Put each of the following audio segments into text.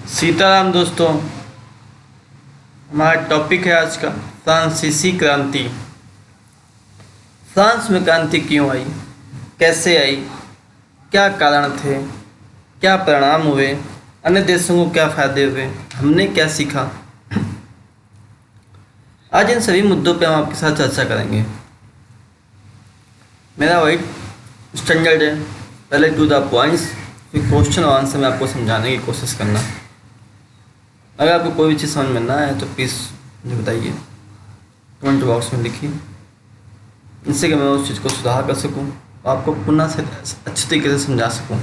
सीताराम दोस्तों, हमारा टॉपिक है आज का फ्रांसीसी क्रांति। फ्रांस में क्रांति क्यों आई, कैसे आई, क्या कारण थे, क्या परिणाम हुए, अन्य देशों को क्या फायदे हुए, हमने क्या सीखा। आज इन सभी मुद्दों पे हम आपके साथ चर्चा करेंगे। मेरा वही स्टैंडर्ड है, पहले टू द पॉइंट्स, फिर क्वेश्चन और आंसर में आपको समझाने की कोशिश करना। अगर आपको कोई भी चीज़ समझ में ना आए तो प्लीज़ मुझे बताइए, कमेंट बॉक्स में लिखिए, जिससे कि मैं उस चीज़ को सुधार कर सकूं, आपको पुनः से अच्छी तरीके से समझा सकूं।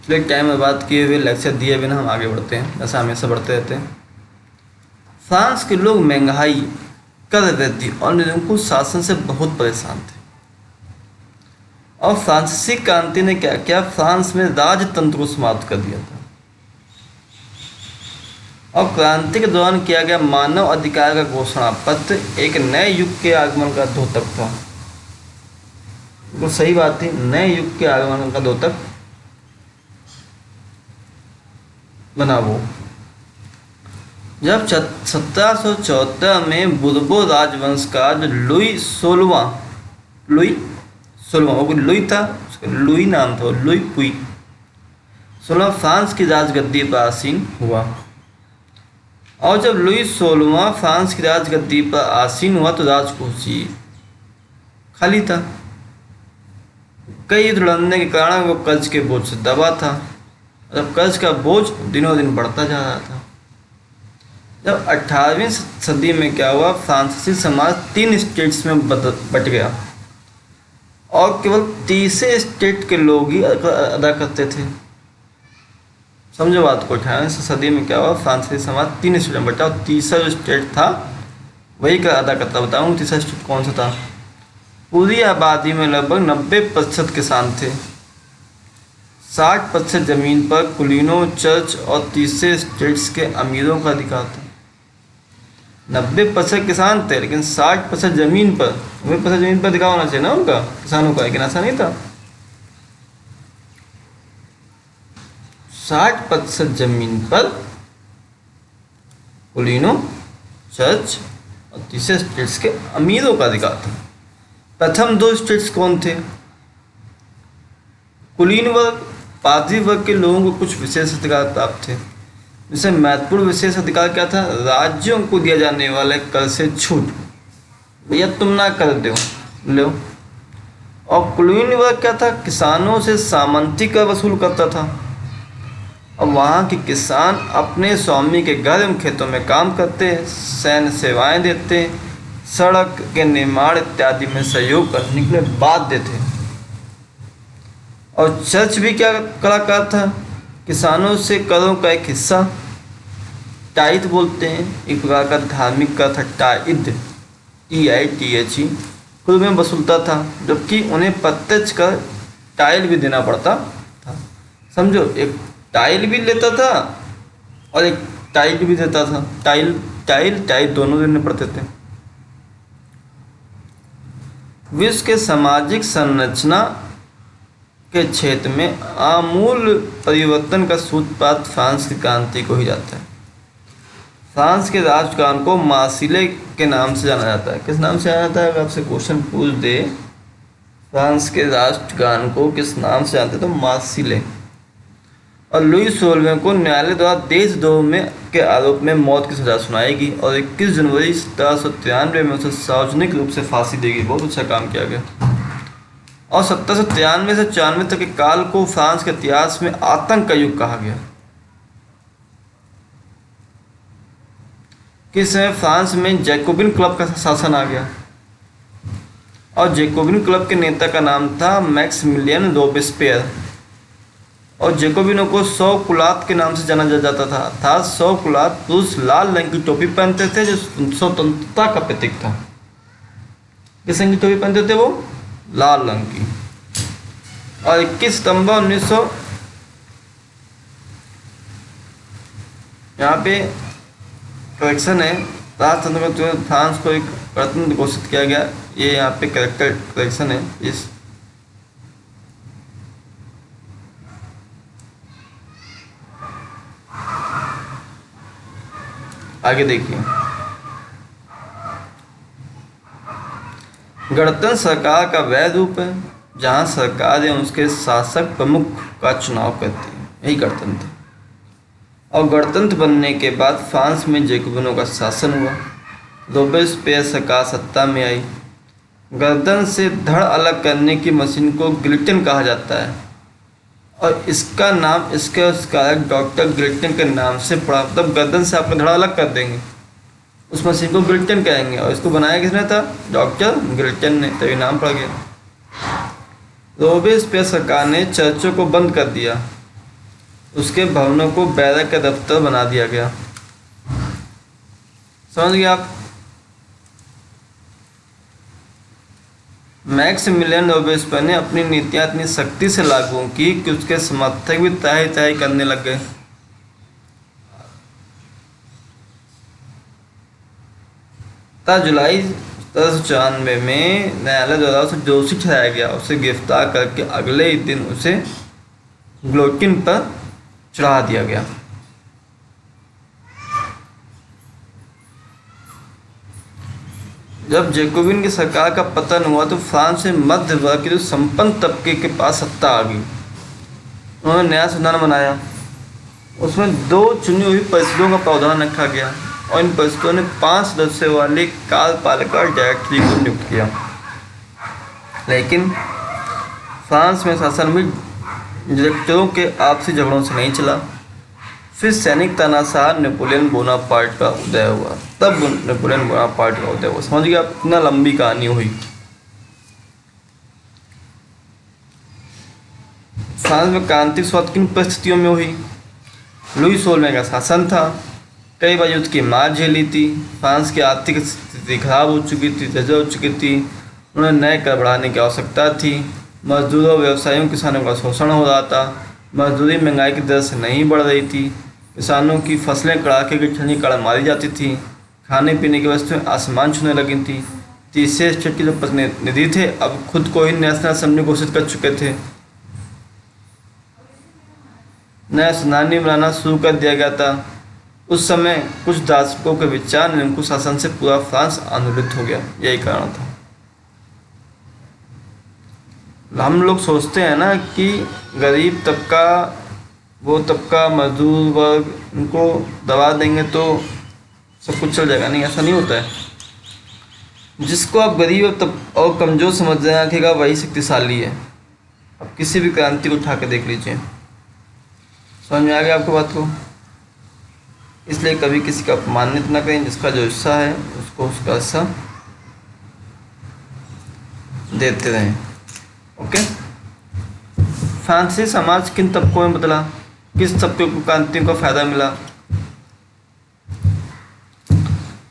चलिए टाइम में बात किए हुए, लेक्चर दिए बिना हम आगे बढ़ते हैं, जैसा हमेशा बढ़ते रहते हैं। फ्रांस के लोग महंगाई, कर वृद्धि और निरंकुश शासन से बहुत परेशान थे, और फ्रांसीसी क्रांति ने क्या किया, फ्रांस में राजतंत्र को समाप्त कर दिया था। और क्रांति के दौरान किया गया मानव अधिकार का घोषणा पत्र एक नए युग के आगमन का द्योतक था। तो सही बात थी, नए युग के आगमन का द्योतक बना वो। जब 1774 में बुर्बो राजवंश का जो लुई सोलवा, वो लुई था, उसका लुई नाम था, लुई पुई 16 फ्रांस की राजगद्दी पर आसीन हुआ। और जब लुई 16वां फ्रांस की राजगद्दी पर आसीन हुआ तो राजकोष खाली था। कई युद्ध लड़ने के कारण वो कर्ज के बोझ से दबा था, और कर्ज का बोझ दिनों दिन बढ़ता जा रहा था। जब 18वीं सदी में क्या हुआ, फ्रांसीसी समाज 3 स्टेट्स में बट गया, और केवल तीसरे स्टेट के लोग ही अदा करते थे। समझो बात को। 18वीं सदी में क्या हुआ, फ्रांसीसी समाज 3 स्टेट में बटा, और तीसरा जो स्टेट था वही का अदा करता। बताऊँ तीसरा स्टेट कौन सा था। पूरी आबादी में लगभग 90% किसान थे, 60% जमीन पर कुलीनों, चर्च और तीसरे स्टेट्स के अमीरों का अधिकार था। 90% किसान थे, लेकिन 60% जमीन पर, 90% जमीन पर अधिकार होना चाहिए ना उनका, किसानों का, लेकिन ऐसा नहीं था। 60% जमीन पर कुलीनों, चर्च और तीसरे स्टेट्स के अमीरों का अधिकार था। प्रथम 2 स्टेट्स कौन थे? कुलीन वर्ग, पादरी वर्ग के लोगों को कुछ विशेष अधिकार प्राप्त थे। जिससे महत्वपूर्ण विशेष अधिकार क्या था, राज्यों को दिया जाने वाले कर से छूट, भैया तुम ना कर लो। और कुलीन वर्ग क्या था, किसानों से सामंती कर वसूल करता था, और वहाँ के किसान अपने स्वामी के घर एवं खेतों में काम करते, सैन्य सेवाएं देते, सड़क के निर्माण इत्यादि में सहयोग करने के लिए बाध्य थे। और चर्च भी क्या कलाकार था, किसानों से करों का एक हिस्सा, टाइथ बोलते हैं, एक प्रकार का धार्मिक कर था, टाइथ, TITHE, खुद में वसूलता था, जबकि उन्हें प्रत्यक्ष कर टाइल भी देना पड़ता था। समझो, एक टाइल भी लेता था और एक टाइल भी देता था। टाइल दोनों देने पड़ते थे। विश्व के सामाजिक संरचना के क्षेत्र में आमूल परिवर्तन का सूत्रपात फ्रांस की क्रांति को ही जाता है। फ्रांस के राजकारण को मार्सिले के नाम से जाना जाता है। किस नाम से जाना जाता है? अगर आपसे क्वेश्चन पूछ दे फ्रांस के राष्ट्रगान को किस नाम से जानते हैं, तो मार्सिले। और लुई 16वें को न्यायालय द्वारा देशद्रोह में के आरोप में मौत की सजा सुनाएगी, और 21 जनवरी 1793 में उसे सार्वजनिक रूप से फांसी देगी। बहुत अच्छा काम किया गया। और 1793 से 94 तक के काल को फ्रांस के इतिहास में आतंक का युग कहा गया। किस समय फ्रांस में जैकोबिन क्लब का शासन आ गया, और जैकोबिन क्लब के नेता का नाम था मैक्सिमिलियन रोबेस्पियर। और जैकोबिनों को 100 कुलात के नाम से जाना जाता था, अर्थात 100 कुलात पुरुष लाल रंग की टोपी पहनते थे, जो स्वतंत्रता का प्रतीक था। किस रंग की टोपी पहनते थे वो? लाल रंग की। और 21 सितंबर 1900, यहाँ पे करेक्शन है, राजतंत्र को फ्रांस को एक गणतंत्र घोषित किया गया। ये यहाँ पे करेक्टर करेक्शन है। इस आगे देखिए, गणतंत्र सरकार का वह रूप है जहां सरकार एवं उसके शासक प्रमुख का चुनाव करती है, यही गणतंत्र। और गणतंत्र बनने के बाद फ्रांस में जैकोबिनों का शासन हुआ। रोबेस्पियर सरकार सत्ता में आई। गर्दन से धड़ अलग करने की मशीन को गिल्टिन कहा जाता है और इसका नाम इसके आविष्कारक डॉक्टर गिल्टिन के नाम से पड़ा। मतलब गर्दन से आपका धड़ अलग कर देंगे, उस मशीन को गिल्टिन कहेंगे। और इसको बनाया किसने था? डॉक्टर गिल्टिन ने, तभी नाम पड़ गया। रोबेस्पियर सरकार ने चर्चों को बंद कर दिया, उसके भवनों को बैरक का दफ्तर बना दिया गया। समझ गए आप? मैक्सिमिलियन रोबेस्पियर ने अपनी नीतियां इतनी सख्ती से लागू की कि उसके समर्थक भी तय तय करने लग गए। जुलाई 1794 में न्यायालय द्वारा उसे दोषी ठहराया गया। उसे गिरफ्तार करके अगले ही दिन उसे गिलोटिन पर चढ़ा दिया गया। जब जैकोबिन की सरकार का पतन हुआ तो फ्रांस में मध्य वर्ग के जो संपन्न तबके के पास सत्ता आ गई। उन्होंने नया संविधान बनाया, उसमें 2 चुनी हुई परिषदों का प्रावधान रखा गया और इन परिषदों ने 5 सदस्यों वाले कार्यपालिका और डायरेक्टरी को नियुक्त किया। लेकिन फ्रांस में शासन भी डायरेक्टरों के आपसी झगड़ों से नहीं चला। फिर सैनिक तानाशाह नेपोलियन बोनापार्ट का उदय हुआ। तब नेपोलियन बोनापार्ट का उदय हुआ। समझ गए आप? इतना लंबी कहानी हुई। फ्रांस में क्रांतिक शुरुआत किन परिस्थितियों में हुई? लुई 16वें का शासन था, कई बार युद्ध की मार झेली थी, फ्रांस की आर्थिक स्थिति खराब हो चुकी थी, जर्जर हो चुकी थी, उन्हें नए कर बढ़ाने की आवश्यकता थी, मजदूरों व्यवसायियों किसानों का शोषण हो रहा था, मजदूरी महंगाई की दर से नहीं बढ़ रही थी, किसानों की फसलें कड़ाके की ठंडी कड़ा मारी जाती थी, खाने पीने की वस्तुएं आसमान छूने लगी थी। तीसरे स्टेट के जो प्रतिनिधि थे अब खुद को ही नेशनल असेंबली घोषित कर चुके थे। नया संविधान बनाना शुरू कर दिया गया था। उस समय कुछ दार्शनिकों के विचार निरंकुश शासन से पूरा फ्रांस आंदोलित हो गया, यही कारण था। हम लोग सोचते हैं ना कि गरीब तबका, वो तबका, मजदूर वर्ग, उनको दबा देंगे तो सब कुछ चल जाएगा। नहीं, ऐसा नहीं होता है। जिसको आप गरीब और कमज़ोर समझ रखेगा वही शक्तिशाली है। अब किसी भी क्रांति को उठा के देख लीजिए, समझ में आ गया आपको बात को? इसलिए कभी किसी का अपमानित न करें। जिसका जो हिस्सा है उसको उसका हिस्सा देते रहें। ओके। फ्रांसीसी समाज किन तबकों में बदला? किस तबके को क्रांति का फायदा मिला?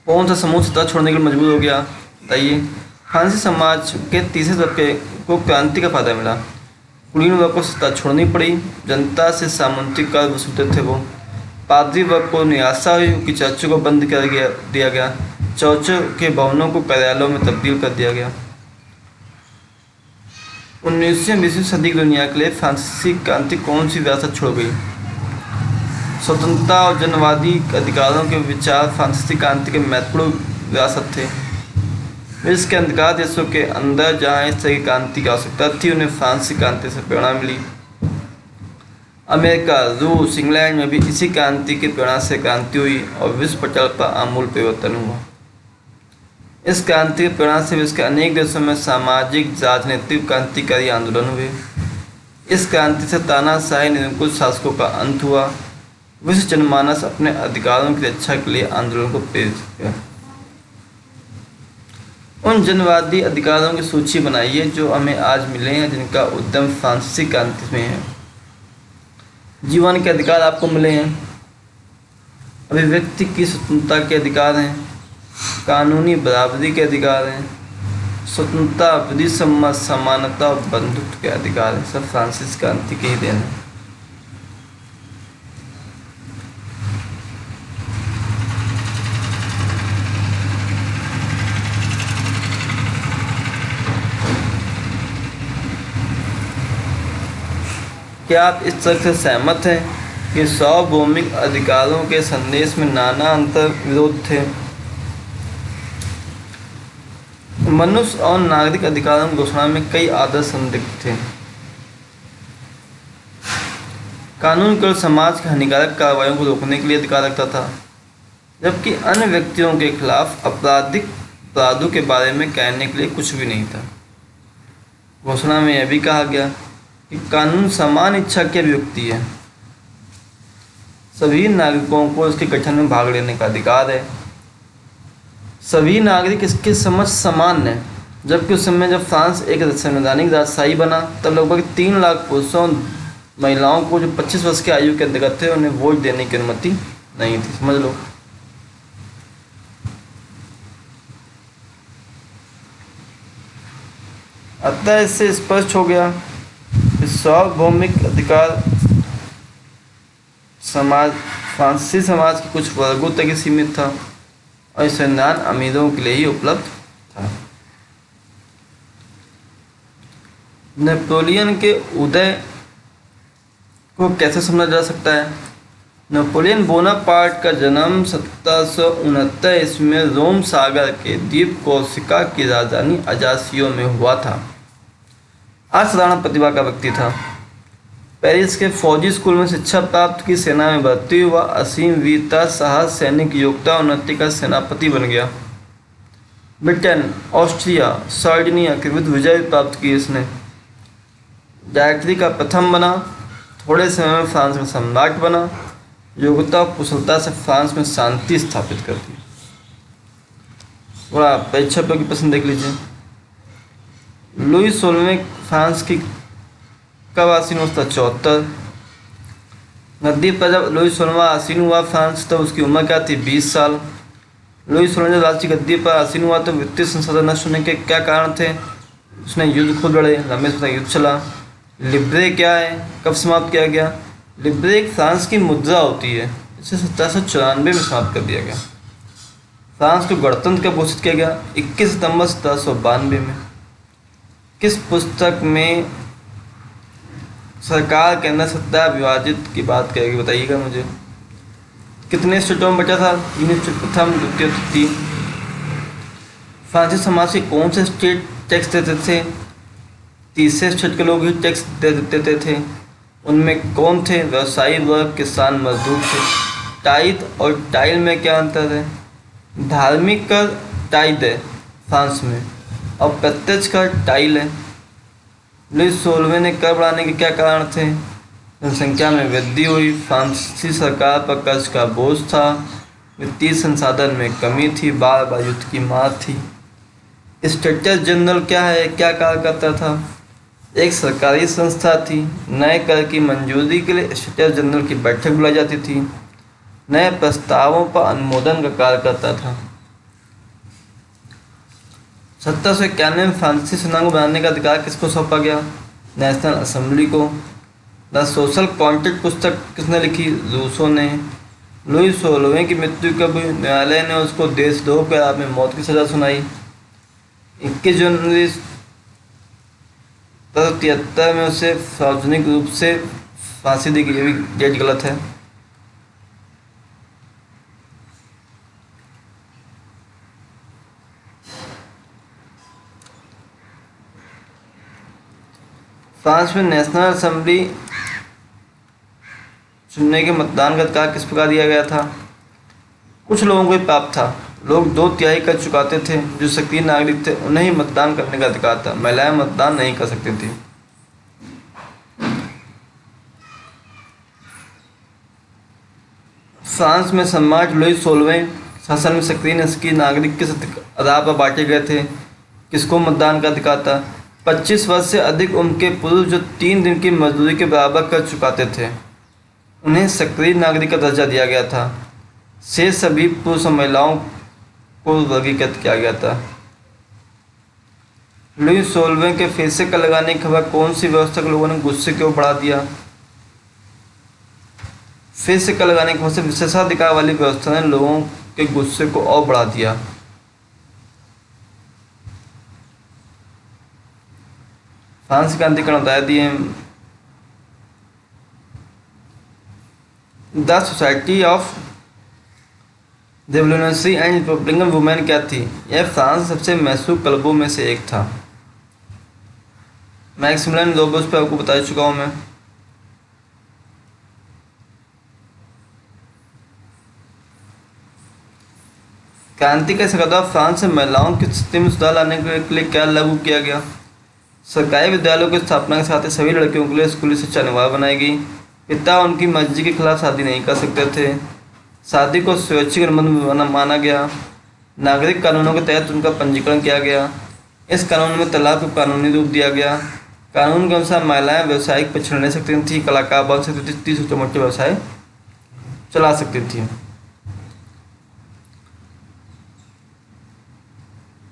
कौन सा समूह सत्ता छोड़ने के लिए मजबूर हो गया? बताइए। फ्रांसीसी समाज के तीसरे तबके को क्रांति का फायदा मिला। कुलीन वर्ग को सत्ता छोड़नी पड़ी, जनता से सामंतिक कर वसूलते थे वो। पादरी वर्ग को निराशा हुई कि चर्चों को बंद कर दिया गया, चर्चों के भवनों को कार्यालयों में तब्दील कर दिया गया। 19वीं 20वीं सदी की दुनिया के लिए फ्रांसीसी क्रांति कौन सी विरासत छोड़ गई? स्वतंत्रता और जनवादी अधिकारों के विचार फ्रांसीसी क्रांति के महत्वपूर्ण विरासत थे। विश्व के अंधकार देशों के अंदर जहां इस तरह की क्रांति की आवश्यकता थी, उन्हें फ्रांसीसी क्रांति से प्रेरणा मिली। अमेरिका, रूस, इंग्लैंड में भी इसी क्रांति की प्रेरणा से क्रांति हुई और विश्व पटल पर आमूल परिवर्तन हुआ। इस क्रांति की प्रेरणा से विश्व के अनेक देशों में सामाजिक, राजनीतिक, क्रांतिकारी आंदोलन हुए। इस क्रांति से तानाशाही निरंकुश शासकों का अंत हुआ। विश्व जनमानस अपने अधिकारों की रक्षा के लिए आंदोलन को प्रेरित किया। उन जनवादी अधिकारों की सूची बनाइए जो हमें आज मिले हैं, जिनका उद्यम फ्रांसीसी क्रांति में है। जीवन के अधिकार आपको मिले हैं, अभिव्यक्ति की स्वतंत्रता के अधिकार हैं, कानूनी बराबरी के अधिकार हैं, स्वतंत्रता, विधि सम्मत समानता और बंधुत्व के अधिकार हैं। सब फ्रांसीसी क्रांति के ही देन है। क्या आप इस तरह से सहमत हैं कि सार्वभौमिक अधिकारों के संदेश में नाना अंतर विरोध थे। मनुष्य और नागरिक अधिकारों की घोषणा में कई आदर्श संदिग्ध थे। कानून केवल समाज की हानिकारक कार्रवाइयों को रोकने के लिए अधिकार रखता था, जबकि अन्य व्यक्तियों के खिलाफ आपराधिक अपराधों के बारे में कहने के लिए कुछ भी नहीं था। घोषणा में यह भी कहा गया कि कानून समान इच्छा की अभिव्यक्ति है, सभी नागरिकों को इसके गठन में भाग लेने का अधिकार है, सभी नागरिक इसके समझ समान है। जबकि उस समय जब फ्रांस एक संवैधानिक राजशाही बना, तब लगभग 3 लाख पुरुषों महिलाओं को जो 25 वर्ष की आयु के अंतर्गत थे उन्हें वोट देने की अनुमति नहीं थी। समझ लो। अतः इससे स्पष्ट हो गया कि सार्वभौमिक अधिकार फ्रांसीसी समाज के कुछ वर्गों तक ही सीमित था और संविधान अमीरों के लिए ही उपलब्ध था। नेपोलियन के उदय को कैसे समझा जा सकता है? नेपोलियन बोनापार्ट का जन्म 1769 ईस्वी में रोम सागर के द्वीप कोर्सिका की राजधानी अजासियो में हुआ था। असाधारण प्रतिभा का व्यक्ति था। पेरिस के फौजी स्कूल में शिक्षा प्राप्त की, सेना में भर्ती हुआ, असीम वीरता, साहस, सैनिक योग्यता और उन्नति का सेनापति बन गया। ब्रिटेन, ऑस्ट्रिया, सार्डिनिया के विरुद्ध विजय प्राप्त की इसने। डायरेक्टरी का प्रथम बना, थोड़े समय में फ्रांस का सम्राट बना, योग्यता और कुशलता से फ्रांस में शांति स्थापित कर दी। थोड़ा परीक्षा की प्रश्न देख लीजिए। लुई 16वें फ्रांस की कब आसीन हुआ? 74। गद्दी पर जब लुई 16वां आसीन हुआ फ्रांस, तब उसकी उम्र क्या थी? 20 साल। लुई 16 जब राष्ट्रीय गद्दी पर आसीन हुआ तो वित्तीय संसाधन नष्ट होने के क्या कारण थे? उसने युद्ध खुद लड़े, लंबे समय तक युद्ध चला। लिब्रे क्या है? कब समाप्त किया गया? लिब्रे एक फ्रांस की मुद्रा होती है, इसे 1794 में समाप्त कर दिया गया। फ्रांस को गणतंत्र कब घोषित किया गया? 21 सितंबर 1792 में। किस पुस्तक में सरकार के अंदर सत्ता विभाजित की बात करेगी? बताइएगा मुझे। कितने स्टेटों में बचा था? 3 स्टेट, प्रथम, द्वितीय, तृतीय। फ्रांसीसी समाज के कौन से स्टेट टैक्स देते थे? तीसरे स्टेट के लोग ही टैक्स देते थे। उनमें कौन थे? व्यवसायी वर्ग, किसान, मजदूर थे। टाइद और टाइल में क्या अंतर है? धार्मिक कर टाइद है फ्रांस में और प्रत्यक्ष कर टाइल है। लुई 16वें ने कर बढ़ाने के क्या कारण थे? जनसंख्या में वृद्धि हुई, फ्रांसीसी सरकार पर कर्ज का बोझ था, वित्तीय संसाधन में कमी थी, बार बार युद्ध की मार थी। स्टेटस जनरल क्या है? क्या कार्य करता था? एक सरकारी संस्था थी। नए कर की मंजूरी के लिए स्टेटस जनरल की बैठक बुलाई जाती थी। नए प्रस्तावों पर अनुमोदन का कार्य करता था। 1791 में फ्रांसीसी सेना को बनाने का अधिकार किसको सौंपा गया? नेशनल असेंबली को। द सोशल कॉन्ट्रैक्ट पुस्तक किसने लिखी? रूसो ने। लुई 16वें की मृत्यु कब हुई? न्यायालय ने उसको देशद्रोह के आरोप में मौत की सजा सुनाई। 21 जनवरी 1773 में उसे सार्वजनिक रूप से फांसी दी गई। ये भी डेट गलत है। फ्रांस में नेशनल असेंबली चुनने के मतदान का अधिकार किस प्रकार दिया गया था? कुछ लोगों को ही प्राप्त था। लोग 2/3 कर चुकाते थे, जो सक्रिय नागरिक थे उन्हें ही मतदान करने का अधिकार था। महिलाएं मतदान नहीं कर सकती थी। फ्रांस में सम्राट लुई 16वें शासन में सक्रिय निष्क्रिय नागरिक किस आधार पर बांटे गए थे? किसको मतदान का अधिकार था? 25 वर्ष से अधिक उम्र के पुरुष जो 3 दिन की मजदूरी के बराबर कर चुकाते थे, उन्हें सक्रिय नागरिक का दर्जा दिया गया था। शेष सभी पुरुष और महिलाओं को वर्गीकृत किया गया था। लुई 16वें के फिर से कर लगाने की खबर कौन सी व्यवस्था के लोगों ने गुस्से क्यों बढ़ा दिया? फिर से कर लगाने की खबर से विशेषाधिकार वाली व्यवस्था ने लोगों के गुस्से को और बढ़ा दिया। फ्रांस क्रांतिकरण बता दिए। The society of revolutionary and Republican women क्या थी? यह फ्रांस के सबसे मशहूर क्लबों में से एक था। मैक्सिमिलियन रोबेस्पियर पे आपको बता चुका हूँ मैं। क्रांति के सकदा फ्रांस में महिलाओं की स्थिति में सुधार लाने के लिए क्या लागू किया गया? सरकारी विद्यालयों की स्थापना के साथ ही सभी लड़कियों के लिए स्कूली शिक्षा अनिवार्य बनाई गई। पिता उनकी मर्जी के खिलाफ शादी नहीं कर सकते थे। शादी को स्वैच्छिक अनुबंध माना गया। नागरिक कानूनों के तहत उनका पंजीकरण किया गया। इस कानून में तलाक को कानूनी रूप दिया गया। कानून के अनुसार महिलाएं व्यावसायिक प्रशिक्षण ले सकती थी, कलाकार बन सकती थी, 30 छोटे मोटे व्यवसाय चला सकती थी।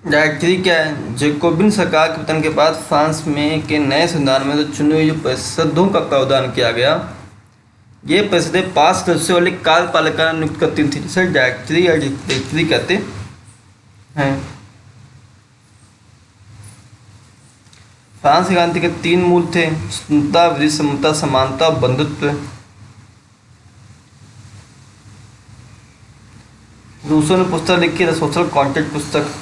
डायरेक्टरी क्या है? जैकोबिन सरकार के पतन के बाद फ्रांस में के नए संविधान में तो चुनी हुई जो परिषदों का प्रावधान किया गया, ये परिषदें 5 सदस्यों वाली कार्यपालिका नियुक्त करती थी, जिसे डायरेक्टरी या डायरेक्टरी कहते हैं। फ्रांस की क्रांति के 3 मूल थे: स्वतंत्रता, विधि समता, समानता, बंधुत्व। रूसो ने पुस्तक लिखी द सोशल कॉन्ट्रैक्ट पुस्तक।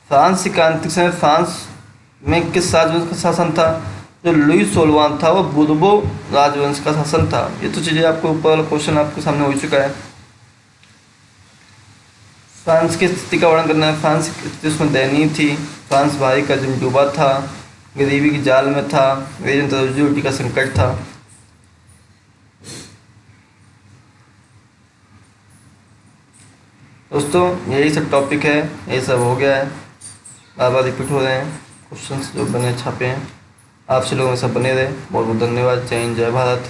फ्रांस की क्रांति के समय फ्रांस में किस राजवंश का शासन था? जो लुई 16वां था वो बुर्बो राजवंश का शासन था। ये तो चीज़ें आपको ऊपर वाला क्वेश्चन आपके सामने हो चुका है। फ्रांस की स्थिति का वर्णन करना है। फ्रांस की स्थिति उसमें दयनीय थी। फ्रांस भारी कर्ज में डूबा था, गरीबी की जाल में था, रोजी रोटी का संकट था। दोस्तों यही सब टॉपिक है, यही सब हो गया है, बार बार रिपीट हो रहे हैं क्वेश्चंस जो बने छापे हैं। आपसे लोग में सब बने रहे। बहुत बहुत धन्यवाद। जय हिंद, जय भारत।